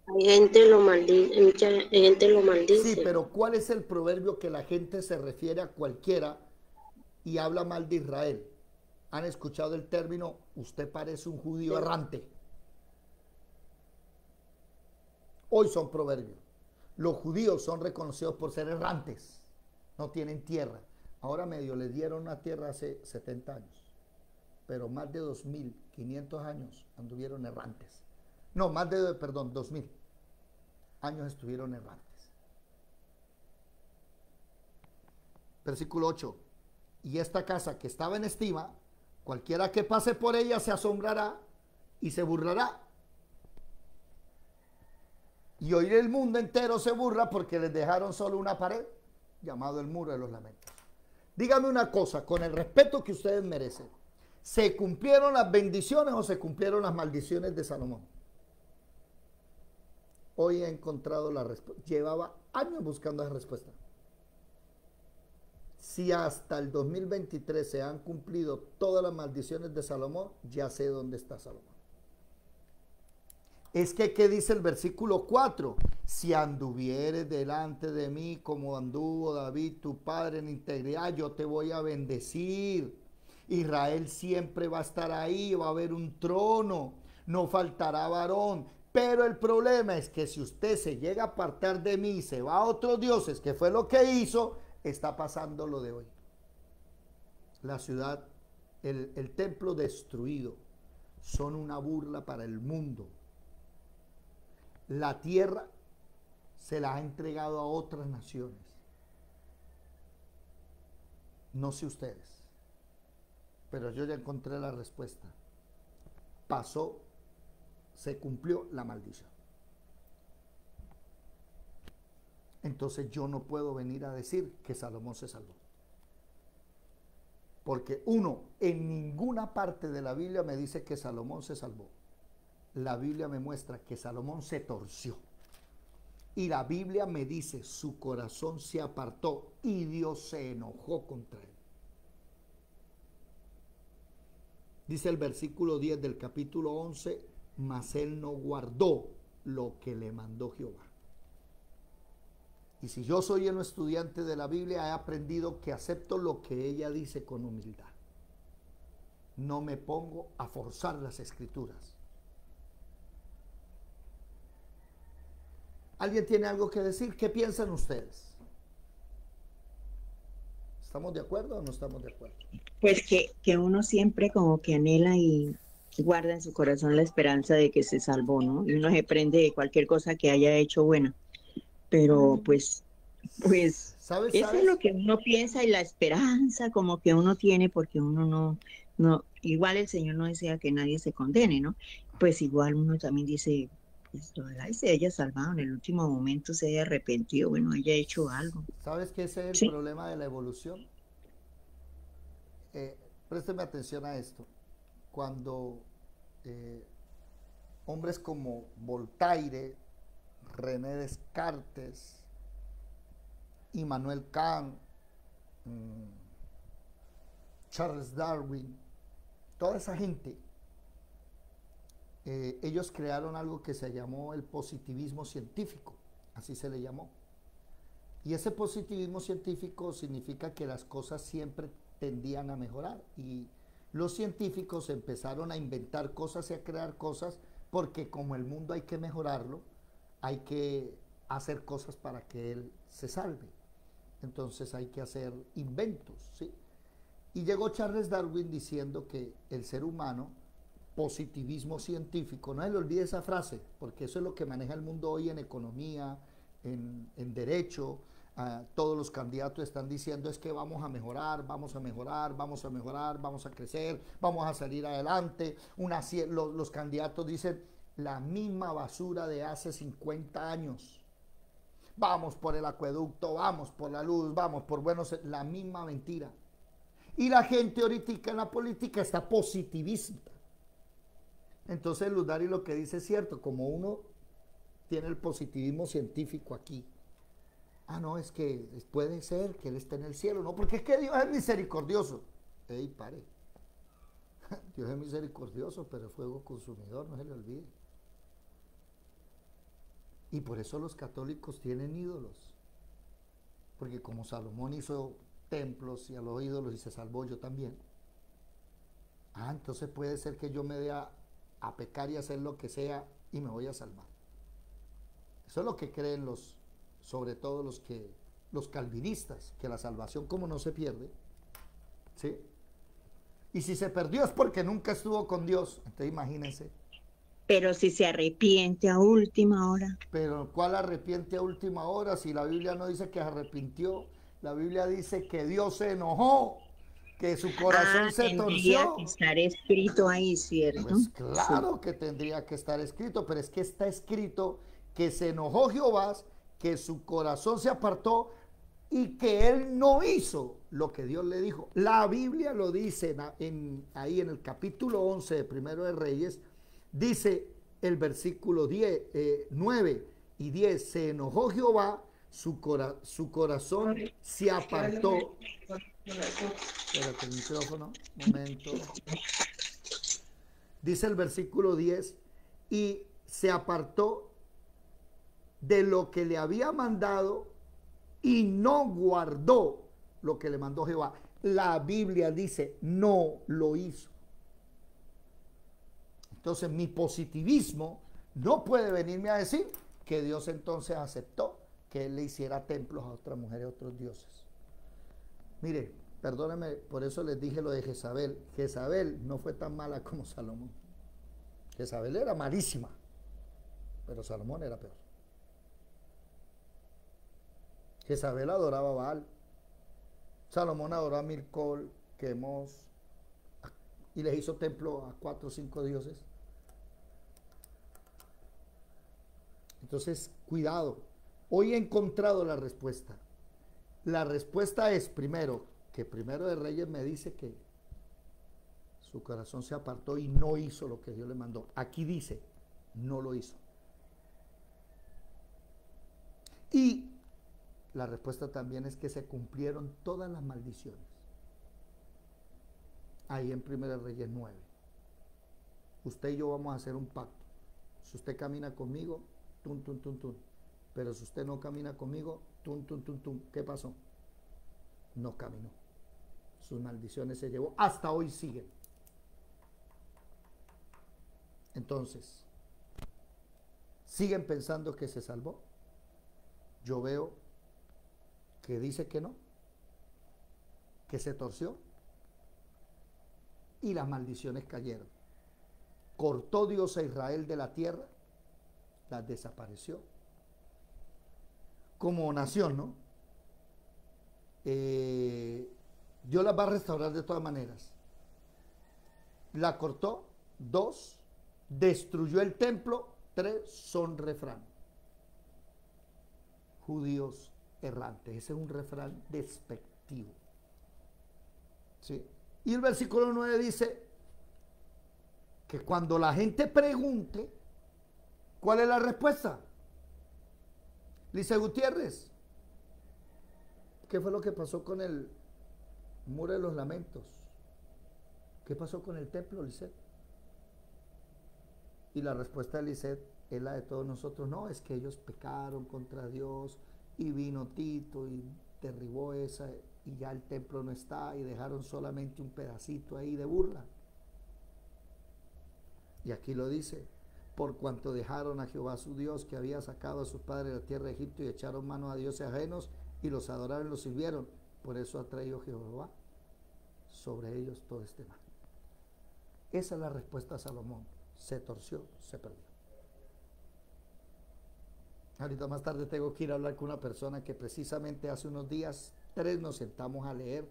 Hay gente lo maldice, mucha gente lo maldice. Sí, pero ¿cuál es el proverbio que la gente se refiere a cualquiera y habla mal de Israel? ¿Han escuchado el término, usted parece un judío errante? Hoy son proverbios. Los judíos son reconocidos por ser errantes, no tienen tierra. Ahora medio les dieron una tierra hace 70 años, pero más de 2.500 años anduvieron errantes. No, más de, 2.000 años estuvieron errantes. Versículo 8. Y esta casa que estaba en estima, cualquiera que pase por ella se asombrará y se burlará. Y hoy el mundo entero se burla porque les dejaron solo una pared, llamado el muro de los lamentos. Dígame una cosa, con el respeto que ustedes merecen, ¿se cumplieron las bendiciones o se cumplieron las maldiciones de Salomón? Hoy he encontrado la respuesta. Llevaba años buscando esa respuesta. Si hasta el 2023 se han cumplido todas las maldiciones de Salomón, ya sé dónde está Salomón. Es que, ¿qué dice el versículo 4? Si anduvieres delante de mí como anduvo David tu padre en integridad, yo te voy a bendecir. Israel siempre va a estar ahí, va a haber un trono, no faltará varón. Pero el problema es que si usted se llega a apartar de mí y se va a otros dioses, que fue lo que hizo, está pasando lo de hoy. La ciudad, el templo destruido, son una burla para el mundo. La tierra se la ha entregado a otras naciones. No sé ustedes, pero yo ya encontré la respuesta. Pasó, se cumplió la maldición. Entonces yo no puedo venir a decir que Salomón se salvó. Porque uno, en ninguna parte de la Biblia me dice que Salomón se salvó. La Biblia me muestra que Salomón se torció. Y la Biblia me dice, su corazón se apartó y Dios se enojó contra él. Dice el versículo 10 del capítulo 11, mas él no guardó lo que le mandó Jehová. Y si yo soy un estudiante de la Biblia, he aprendido que acepto lo que ella dice con humildad. No me pongo a forzar las escrituras. ¿Alguien tiene algo que decir? ¿Qué piensan ustedes? ¿Estamos de acuerdo o no estamos de acuerdo? Pues que uno siempre como que anhela y guarda en su corazón la esperanza de que se salvó, ¿no? Y uno se prende de cualquier cosa que haya hecho buena. Pero pues ¿Sabes? eso es lo que uno piensa y la esperanza como que uno tiene, porque uno no, igual el Señor no desea que nadie se condene, ¿no? Pues igual uno también dice, pues ojalá y se haya salvado en el último momento, se haya arrepentido, bueno, haya hecho algo. ¿Sabes qué ese es el Sí. problema de la evolución? Présteme atención a esto. Cuando hombres como Voltaire, René Descartes, Immanuel Kant, Charles Darwin, toda esa gente, ellos crearon algo que se llamó el positivismo científico, así se le llamó. Y ese positivismo científico significa que las cosas siempre tendían a mejorar, y los científicos empezaron a inventar cosas y a crear cosas, porque como el mundo hay que mejorarlo, hay que hacer cosas para que él se salve. Entonces hay que hacer inventos, ¿sí? Y llegó Charles Darwin diciendo que el ser humano, positivismo científico, no se le olvide esa frase, porque eso es lo que maneja el mundo hoy en economía, en derecho. Todos los candidatos están diciendo es que vamos a mejorar, vamos a mejorar, vamos a mejorar, vamos a crecer, vamos a salir adelante. Los candidatos dicen la misma basura de hace 50 años. Vamos por el acueducto, vamos por la luz, vamos por la misma mentira. Y la gente ahorita en la política está positivista. Entonces Ludari lo que dice es cierto, como uno tiene el positivismo científico aquí. No, es que puede ser que él esté en el cielo, no, porque es que Dios es misericordioso. Ey, pare. Dios es misericordioso, pero es fuego consumidor, no se le olvide. Y por eso los católicos tienen ídolos. Porque como Salomón hizo templos y a los ídolos y se salvó, yo también. Entonces puede ser que yo me dé a pecar y hacer lo que sea y me voy a salvar. Eso es lo que creen sobre todo los calvinistas, que la salvación como no se pierde, ¿sí? Y si se perdió es porque nunca estuvo con Dios. Entonces imagínense. Pero si se arrepiente a última hora. Pero ¿cuál arrepiente a última hora? Si la Biblia no dice que arrepintió, la Biblia dice que Dios se enojó, que su corazón se tendría torció. Que estar escrito ahí, ¿cierto? Pues claro que tendría que estar escrito, pero es que está escrito que se enojó Jehová, que su corazón se apartó y que él no hizo lo que Dios le dijo. La Biblia lo dice ahí en el capítulo 11 de Primero de Reyes, dice el versículo 9 y 10, se enojó Jehová, su corazón se apartó. Espérate el micrófono, un momento. Dice el versículo 10, y se apartó de lo que le había mandado y no guardó lo que le mandó Jehová. La Biblia dice, no lo hizo. Entonces mi positivismo no puede venirme a decir que Dios entonces aceptó que él le hiciera templos a otras mujeres, a otros dioses. Mire, perdónenme, por eso les dije lo de Jezabel. Jezabel no fue tan mala como Salomón. Jezabel era malísima, pero Salomón era peor. Jezabel adoraba a Baal, Salomón adoró a Milcol, Quemos, y les hizo templo a 4 o 5 dioses. Entonces, cuidado. Hoy he encontrado la respuesta. La respuesta es, primero, que Primero de Reyes me dice que su corazón se apartó y no hizo lo que Dios le mandó. Aquí dice, no lo hizo. Y la respuesta también es que se cumplieron todas las maldiciones. Ahí en Primero de Reyes 9. Usted y yo vamos a hacer un pacto. Si usted camina conmigo, tum, tum, tum, tum. Pero si usted no camina conmigo, tum, tum, tum, tum. ¿Qué pasó? No caminó. Sus maldiciones se llevó. Hasta hoy siguen. Entonces, ¿siguen pensando que se salvó? Yo veo que dice que no, que se torció y las maldiciones cayeron. Cortó Dios a Israel de la tierra, las desapareció. Como nación, ¿no? Dios las va a restaurar de todas maneras. La cortó. 2, destruyó el templo. 3, son refrán. Judíos errantes. Ese es un refrán despectivo. ¿Sí? Y el versículo 9 dice que cuando la gente pregunte, ¿cuál es la respuesta? Lice Gutiérrez, ¿qué fue lo que pasó con el muro de los lamentos? ¿Qué pasó con el templo, Lisset? Y la respuesta de Lisset es la de todos nosotros. No, es que ellos pecaron contra Dios y vino Tito y derribó esa y ya el templo no está y dejaron solamente un pedacito ahí de burla. Y aquí lo dice, por cuanto dejaron a Jehová su Dios que había sacado a sus padres de la tierra de Egipto y echaron mano a dioses ajenos y los adoraron y los sirvieron. Por eso ha traído Jehová sobre ellos todo este mal. Esa es la respuesta a Salomón. Se torció, se perdió. Ahorita más tarde tengo que ir a hablar con una persona que precisamente hace unos días 3 nos sentamos a leer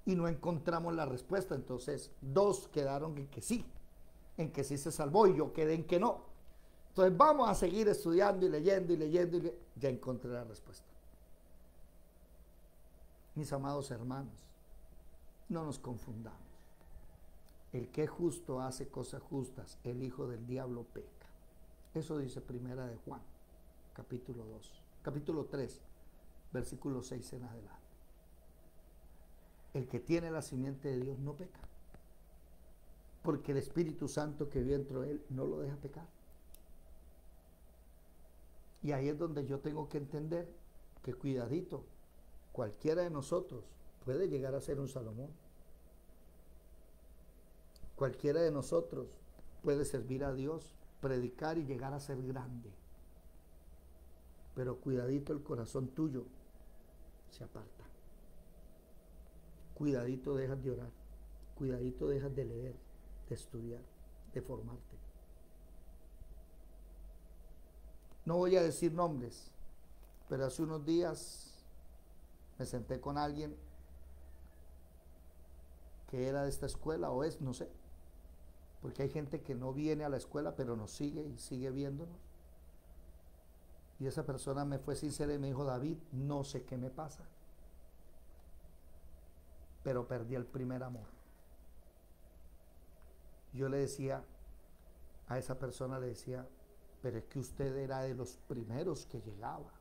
y no encontramos la respuesta. Entonces 2 quedaron en que sí se salvó y yo quedé en que no. Entonces vamos a seguir estudiando y leyendo y leyendo ya encontré la respuesta. Mis amados hermanos, no nos confundamos. El que es justo hace cosas justas, el hijo del diablo peca. Eso dice Primera de Juan, capítulo 3, versículo 6 en adelante. El que tiene la simiente de Dios no peca, porque el Espíritu Santo que vive dentro de él no lo deja pecar. Y ahí es donde yo tengo que entender que cuidadito, cualquiera de nosotros puede llegar a ser un Salomón. Cualquiera de nosotros puede servir a Dios, predicar y llegar a ser grande. Pero cuidadito, el corazón tuyo se aparta. Cuidadito, dejas de orar. Cuidadito, dejas de leer, de estudiar, de formarte. No voy a decir nombres, pero hace unos días me senté con alguien que era de esta escuela o es, no sé, porque hay gente que no viene a la escuela pero nos sigue y sigue viéndonos. Y esa persona me fue sincera y me dijo: David, no sé qué me pasa, pero perdí el primer amor. Yo le decía a esa persona, le decía: pero es que usted era de los primeros que llegaba,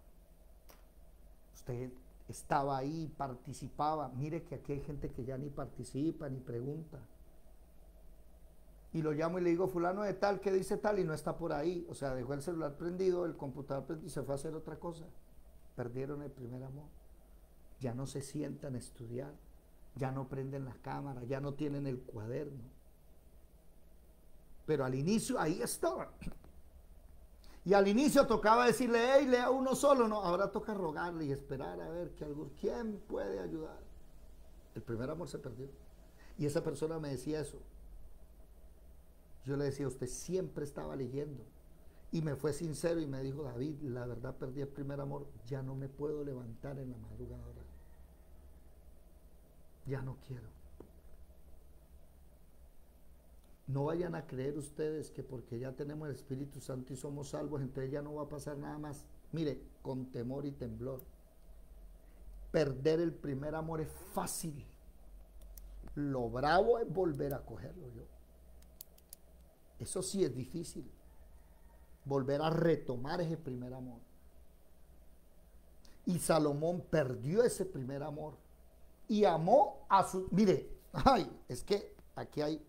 usted estaba ahí, participaba. Mire que aquí hay gente que ya ni participa ni pregunta, y lo llamo y le digo: fulano de tal, que dice tal, y no está por ahí. O sea, dejó el celular prendido, el computador prendido y se fue a hacer otra cosa. Perdieron el primer amor. Ya no se sientan a estudiar, ya no prenden las cámaras, ya no tienen el cuaderno. Pero al inicio ahí estaban. Y al inicio tocaba decirle: hey, lea uno solo. No, ahora toca rogarle y esperar a ver que quién puede ayudar. El primer amor se perdió. Y esa persona me decía eso. Yo le decía: usted siempre estaba leyendo. Y me fue sincero y me dijo: David, la verdad perdí el primer amor. Ya no me puedo levantar en la madrugada. Ya no quiero. No vayan a creer ustedes que porque ya tenemos el Espíritu Santo y somos salvos, entonces ya no va a pasar nada más. Mire, con temor y temblor. perder el primer amor es fácil. Lo bravo es volver a cogerlo yo. Eso sí es difícil. Volver a retomar ese primer amor. Y Salomón perdió ese primer amor. Y amó a su... Mire, ay, es que aquí hay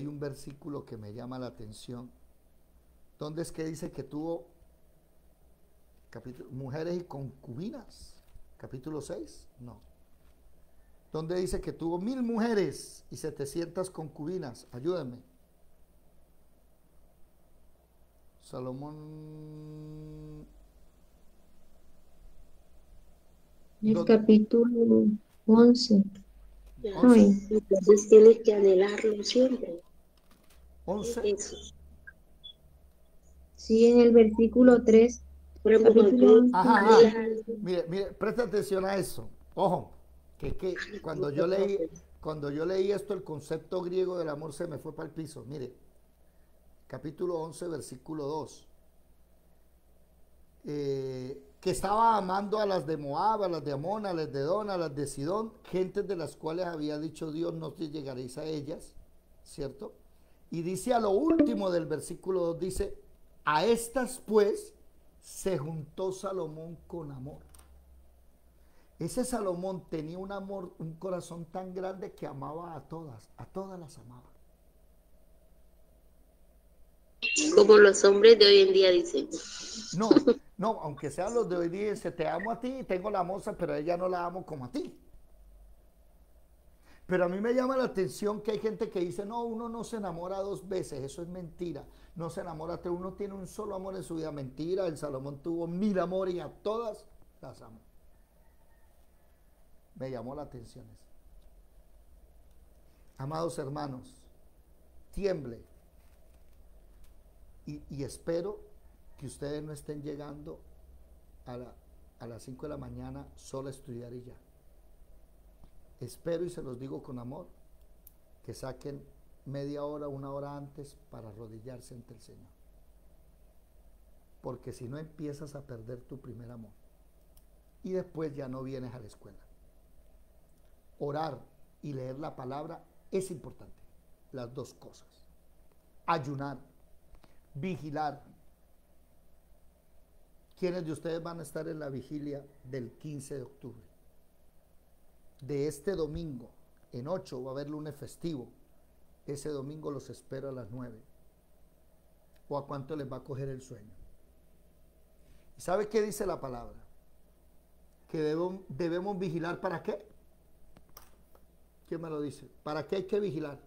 un versículo que me llama la atención. ¿Dónde es que dice que tuvo mujeres y concubinas? Capítulo 6, no. ¿Dónde dice que tuvo 1000 mujeres y 700 concubinas? Ayúdenme. Salomón. El capítulo 11. Ay. Entonces tienes que anhelarlo siempre. 11. Eso. Sí, en el versículo 3. Por ejemplo, Capítulo 11. Ajá. Mire, presta atención a eso. Ojo, que cuando yo leí esto, el concepto griego del amor se me fue para el piso. Mire, capítulo 11, versículo 2. Que estaba amando a las de Moab, a las de Amón, a las de Edom, a las de Sidón, gentes de las cuales había dicho Dios, no te llegaréis a ellas, ¿cierto? Y dice a lo último del versículo 2, dice, a estas pues se juntó Salomón con amor. Ese Salomón tenía un amor, un corazón tan grande que amaba a todas las amaba. Como los hombres de hoy en día dicen. No, aunque sean los de hoy día, dice, te amo a ti, tengo la moza, pero a ella no la amo como a ti. Pero a mí me llama la atención que hay gente que dice, no, uno no se enamora 2 veces, eso es mentira. No se enamora, uno tiene un solo amor en su vida, mentira. El Salomón tuvo 1000 amores y a todas las amó. Me llamó la atención eso. Amados hermanos, tiemble. Y espero que ustedes no estén llegando a las 5 de la mañana solo a estudiar y ya. Espero, y se los digo con amor, que saquen media hora, 1 hora antes para arrodillarse ante el Señor. Porque si no, empiezas a perder tu primer amor. Y después ya no vienes a la escuela. Orar y leer la palabra es importante. Las 2 cosas. Ayunar, vigilar. ¿Quiénes de ustedes van a estar en la vigilia del 15 de octubre? De este domingo, en 8 va a haber lunes festivo. Ese domingo los espero a las 9. ¿O a cuánto les va a coger el sueño? ¿Y sabe qué dice la palabra? Que debemos vigilar, ¿para qué? ¿Quién me lo dice? ¿Para qué hay que vigilar?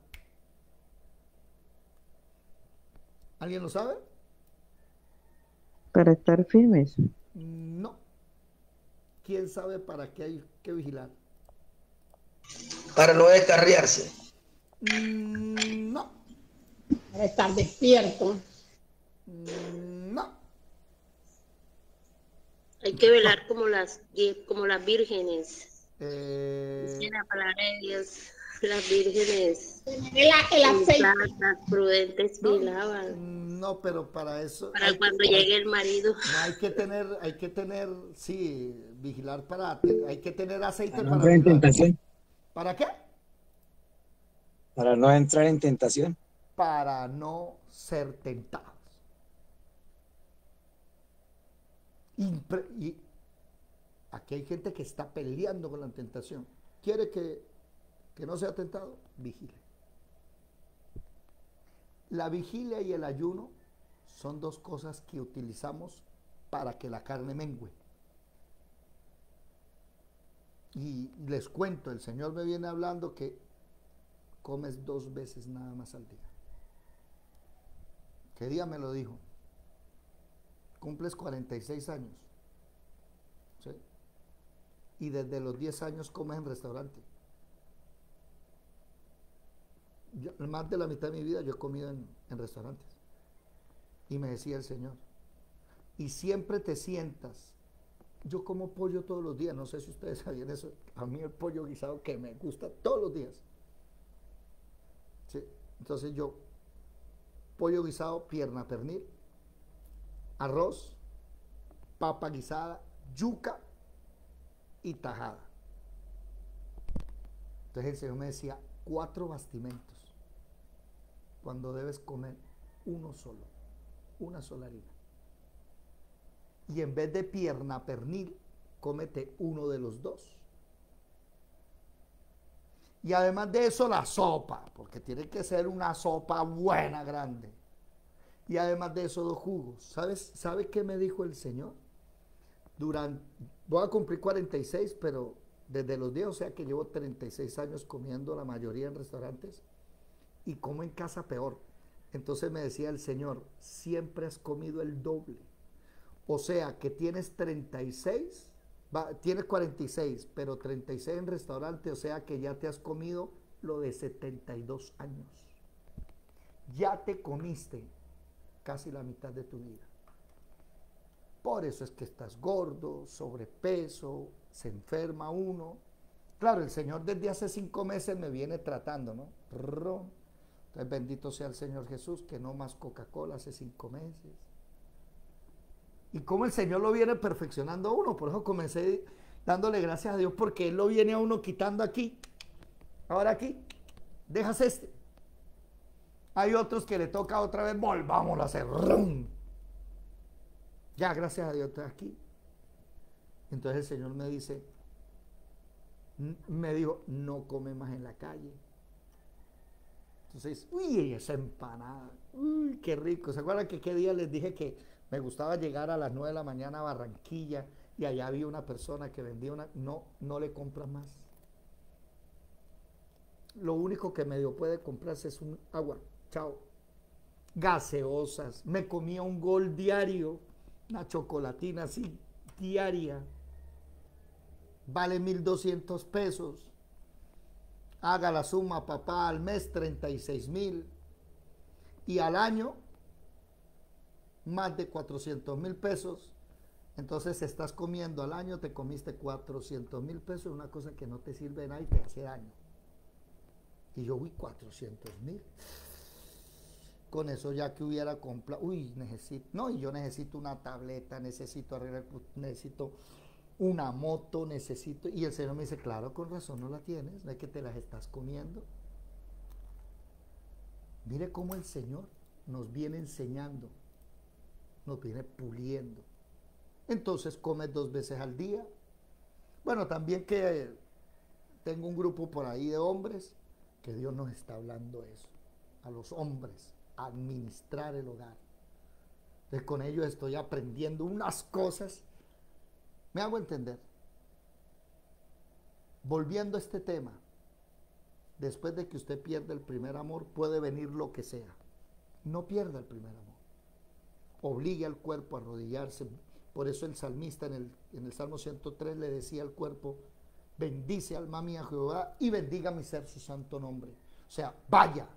¿Alguien lo sabe? Para estar firmes. No. ¿Quién sabe para qué hay que vigilar? Para no descarriarse. No. Para estar despierto. No. Hay que velar como las vírgenes. Dice la palabra de Dios, las vírgenes El aceite. las prudentes velaban. No, pero para eso. Para cuando llegue el marido. No, hay que tener, sí, vigilar hay que tener aceite para no para entrar en tentación. ¿Para qué? Para no entrar en tentación. Para no ser tentados. Y aquí hay gente que está peleando con la tentación. ¿Quiere que no sea tentado? Vigile. La vigilia y el ayuno son 2 cosas que utilizamos para que la carne mengüe. Y les cuento, el Señor me viene hablando que comes 2 veces nada más al día. ¿Qué día me lo dijo? Cumples 46 años. ¿Sí? Y desde los 10 años comes en restaurante. Más de la mitad de mi vida yo he comido en restaurantes. Y me decía el Señor, y siempre te sientas. Yo como pollo todos los días, no sé si ustedes sabían eso. A mí el pollo guisado que me gusta todos los días. ¿Sí? Entonces yo, pollo guisado, pierna pernil, arroz, papa guisada, yuca y tajada. Entonces el Señor me decía, 4 bastimentos, cuando debes comer uno solo, una sola harina. Y en vez de pierna pernil, cómete uno de los 2. Y además de eso, la sopa, porque tiene que ser una sopa buena, grande. Y además de eso, 2 jugos. ¿Sabe qué me dijo el Señor? Voy a cumplir 46, pero desde los 10, o sea que llevo 36 años comiendo la mayoría en restaurantes y como en casa peor. Entonces me decía el Señor, siempre has comido el doble. O sea que tienes 36, tienes 46, pero 36 en restaurante, o sea que ya te has comido lo de 72 años. Ya te comiste casi la mitad de tu vida. Por eso es que estás gordo, sobrepeso, se enferma uno. Claro, el Señor desde hace 5 meses me viene tratando, ¿no? Entonces bendito sea el Señor Jesús, que no más Coca-Cola hace 5 meses. Y cómo el Señor lo viene perfeccionando a uno. Por eso comencé dándole gracias a Dios, porque Él lo viene a uno quitando aquí. Ahora aquí, dejas este. Hay otros que le toca otra vez, volvamos a hacer. Ya, gracias a Dios, estoy aquí. Entonces el Señor me dijo, no come más en la calle. Entonces, uy, esa empanada, uy, qué rico. ¿Se acuerdan que qué día les dije que me gustaba llegar a las 9 de la mañana a Barranquilla y allá había una persona que vendía una? No le compras más. Lo único que medio puede comprarse es un agua. Chao. Gaseosas. Me comía un Gol diario, una chocolatina así, diaria. Vale 1,200 pesos. Haga la suma, papá, al mes 36,000. Y al año, más de 400,000 pesos. Entonces estás comiendo al año, te comiste 400,000 pesos, una cosa que no te sirve de nada y te hace daño. Y yo, uy, 400,000. Con eso ya que hubiera comprado, uy, y yo necesito una tableta, necesito arreglar, necesito una moto, necesito. Y el Señor me dice, claro, con razón no la tienes, no es que te las estás comiendo. Mire cómo el Señor nos viene enseñando, nos viene puliendo. Entonces comes 2 veces al día. Bueno, también que tengo un grupo por ahí de hombres, que Dios nos está hablando eso, a los hombres, a administrar el hogar. Entonces con ellos estoy aprendiendo unas cosas. Me hago entender. Volviendo a este tema, después de que usted pierde el primer amor, puede venir lo que sea. No pierda el primer amor. Obligue al cuerpo a arrodillarse. Por eso el salmista en el Salmo 103 le decía al cuerpo, bendice alma mía Jehová y bendiga mi ser su santo nombre. O sea, vaya.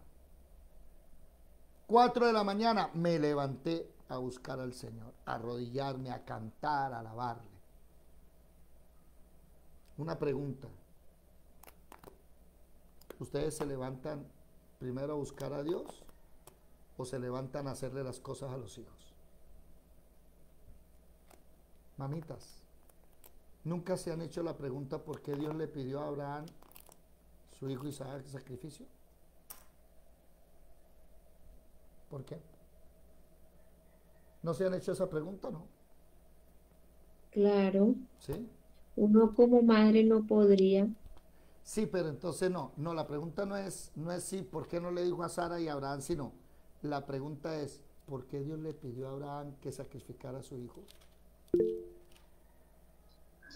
4 de la mañana me levanté a buscar al Señor, a arrodillarme, a cantar, a alabarle. Una pregunta. ¿Ustedes se levantan primero a buscar a Dios o se levantan a hacerle las cosas a los hijos? Mamitas, ¿nunca se han hecho la pregunta por qué Dios le pidió a Abraham, su hijo Isaac, el sacrificio? ¿Por qué? ¿No se han hecho esa pregunta, no? Claro, ¿Sí? uno como madre no podría. Sí, pero entonces no, la pregunta no es sí, ¿por qué no le dijo a Sara y a Abraham? Sino, la pregunta es, ¿por qué Dios le pidió a Abraham que sacrificara a su hijo?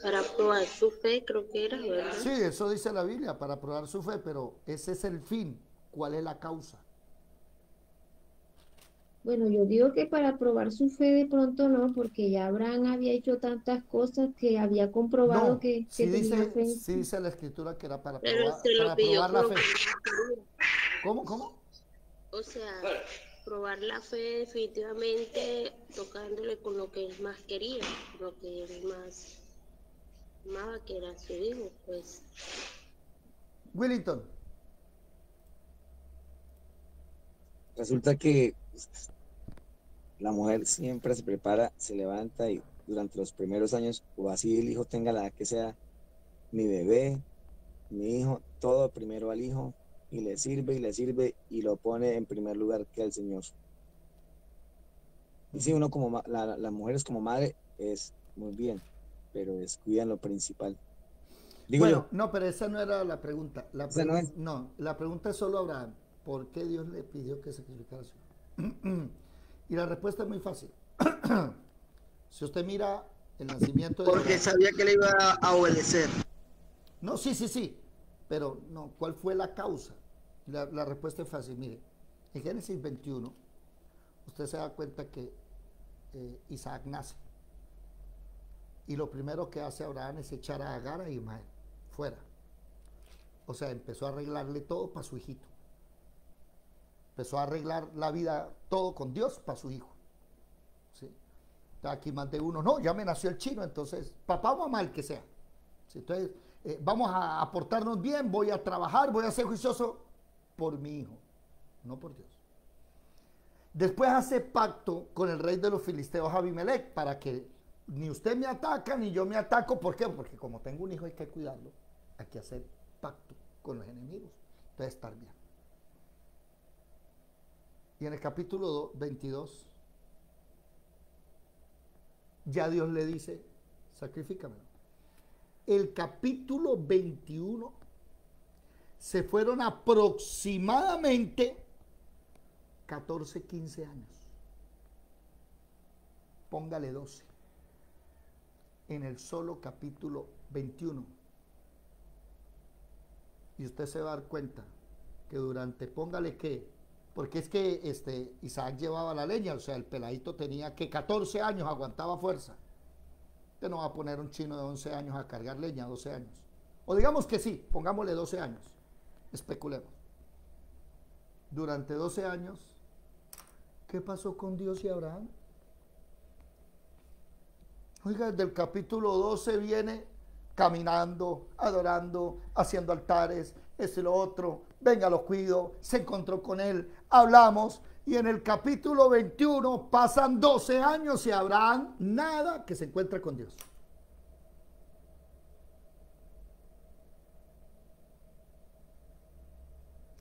Para probar su fe, creo que era, ¿verdad? Sí, eso dice la Biblia, para probar su fe, pero ese es el fin. ¿Cuál es la causa? Bueno, yo digo que para probar su fe de pronto no, porque ya Abraham había hecho tantas cosas que había comprobado No, que sí tenía fe. sí dice la Escritura que era para Pero probar, se lo para pidió probar la por lo fe. que más quería. ¿Cómo? O sea, probar la fe definitivamente tocándole con lo que él más quería, lo que él más amaba, que era su hijo, pues. Willington. Resulta que la mujer siempre se prepara, se levanta y durante los primeros años, o así el hijo tenga la edad que sea, mi bebé, mi hijo, todo primero al hijo, y le sirve, y lo pone en primer lugar que al Señor. Y sí, uno como, las mujeres como madre es muy bien, pero descuidan lo principal. Digo Bueno, yo, no, pero esa no era la pregunta. esa no es. No, la pregunta es solo a Abraham. ¿Por qué Dios le pidió que sacrificara a su hijo? Y la respuesta es muy fácil. Si usted mira el nacimiento de Porque Abraham. sabía que le iba a obedecer. No, sí. Pero no, ¿cuál fue la causa? La respuesta es fácil. Mire, en Génesis 21, usted se da cuenta que Isaac nace. Y lo primero que hace Abraham es echar a Agar a Ismael fuera. O sea, empezó a arreglarle todo para su hijito. Empezó a arreglar la vida todo con Dios para su hijo. ¿Sí? Aquí más de uno, no, ya me nació el chino, entonces, papá o mamá, el que sea. ¿Sí? Entonces, vamos a portarnos bien, voy a trabajar, voy a ser juicioso por mi hijo, no por Dios. Después hace pacto con el rey de los filisteos, Abimelech, para que ni usted me ataca, ni yo me ataco. ¿Por qué? Porque como tengo un hijo hay que cuidarlo, hay que hacer pacto con los enemigos, entonces estar bien. Y en el capítulo 22, ya Dios le dice, sacrifícamelo. El capítulo 21 se fueron aproximadamente 14, 15 años. Póngale 12. En el solo capítulo 21. Y usted se va a dar cuenta que durante, póngale que, porque es que Isaac llevaba la leña, o sea, el peladito tenía que 14 años, aguantaba fuerza. Usted no va a poner un chino de 11 años a cargar leña, 12 años. O digamos que sí, pongámosle 12 años. Especulemos. Durante 12 años, ¿qué pasó con Dios y Abraham? Oiga, desde el capítulo 12 viene caminando, adorando, haciendo altares, esto y lo otro. Venga, lo cuido, se encontró con él, hablamos. Y en el capítulo 21 pasan 12 años y Abraham nada que se encuentra con Dios.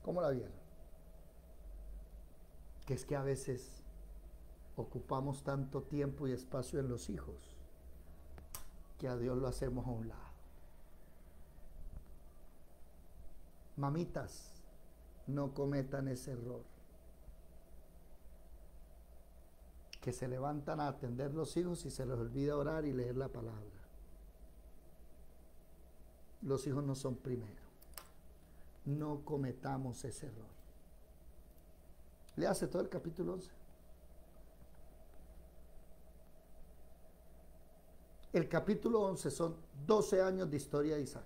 ¿Cómo la vieron? Que es que a veces ocupamos tanto tiempo y espacio en los hijos que a Dios lo hacemos a un lado. Mamitas, no cometan ese error. Que se levantan a atender los hijos y se les olvida orar y leer la palabra. Los hijos no son primero. No cometamos ese error. Le hace todo el capítulo 11. El capítulo 11 son 12 años de historia de Isaac.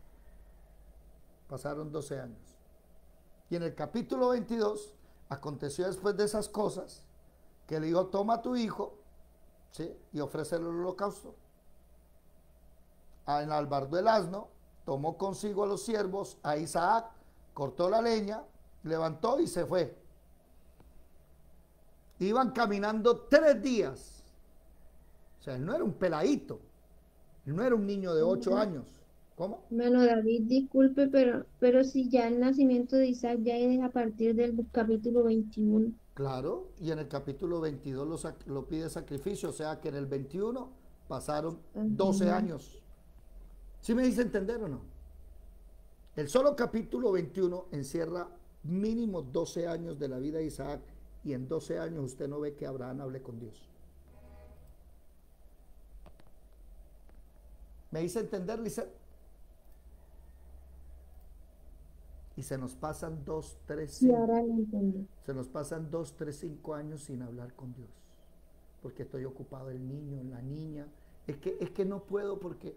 Pasaron 12 años. Y en el capítulo 22, aconteció después de esas cosas, que le dijo, toma a tu hijo, ¿sí? Y ofrécele el holocausto. Enalbardó el asno, tomó consigo a los siervos, a Isaac, cortó la leña, levantó y se fue. Iban caminando 3 días. O sea, él no era un peladito, él no era un niño de 8 años. ¿Cómo? Bueno, David, disculpe, pero si ya el nacimiento de Isaac ya es a partir del capítulo 21. Claro, y en el capítulo 22 lo pide sacrificio, o sea que en el 21 pasaron 12 años. ¿Sí me dice entender o no? El solo capítulo 21 encierra mínimo 12 años de la vida de Isaac, y en 12 años usted no ve que Abraham hable con Dios. ¿Me dice entender, Lisette? Y se nos pasan 2, 3, 5. Sí, ahora lo entendí. Se nos pasan 2, 3, 5 años sin hablar con Dios. Porque estoy ocupado el niño, la niña. Es que no puedo porque...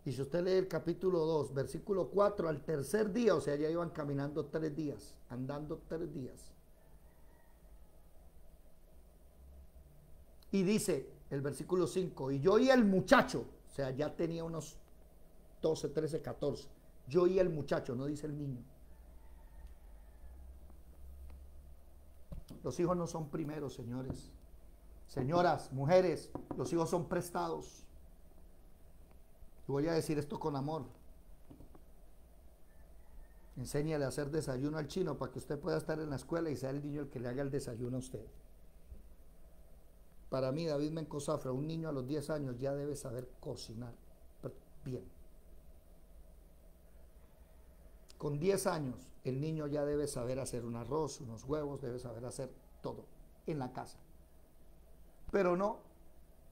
Y si usted lee el capítulo 2, versículo 4, al tercer día, o sea, ya iban caminando 3 días, andando 3 días. Y dice el versículo 5, y yo oí el muchacho, o sea, ya tenía unos 12, 13, 14. Yo oí el muchacho, no dice el niño. Los hijos no son primeros, señores. Señoras, mujeres, los hijos son prestados. Voy a decir esto con amor. Enséñale a hacer desayuno al chino para que usted pueda estar en la escuela y sea el niño el que le haga el desayuno a usted. Para mí, David Mencosafra, un niño a los 10 años ya debe saber cocinar bien. Con 10 años, el niño ya debe saber hacer un arroz, unos huevos, debe saber hacer todo en la casa. Pero no,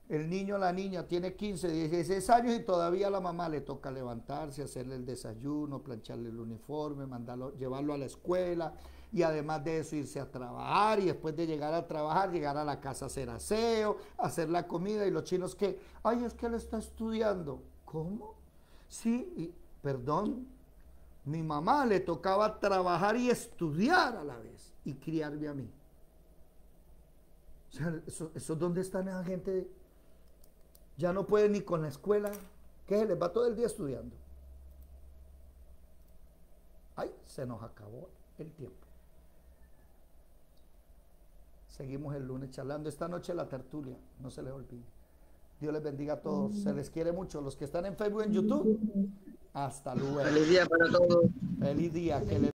el niño o la niña tiene 15, 16 años y todavía a la mamá le toca levantarse, hacerle el desayuno, plancharle el uniforme, mandarlo, llevarlo a la escuela y además de eso irse a trabajar y después de llegar a trabajar, llegar a la casa a hacer aseo, hacer la comida y los chinos que, ay, es que él está estudiando. ¿Cómo? Sí, perdón, mi mamá le tocaba trabajar y estudiar a la vez y criarme a mí. O sea, eso ¿dónde están esa gente? Ya no pueden ni con la escuela, que se les va todo el día estudiando. Ay, se nos acabó el tiempo. Seguimos el lunes charlando. Esta noche la tertulia, no se les olvide. Dios les bendiga a todos. Se les quiere mucho. Los que están en Facebook y en YouTube, hasta luego. Feliz día para todos. Feliz día. Que les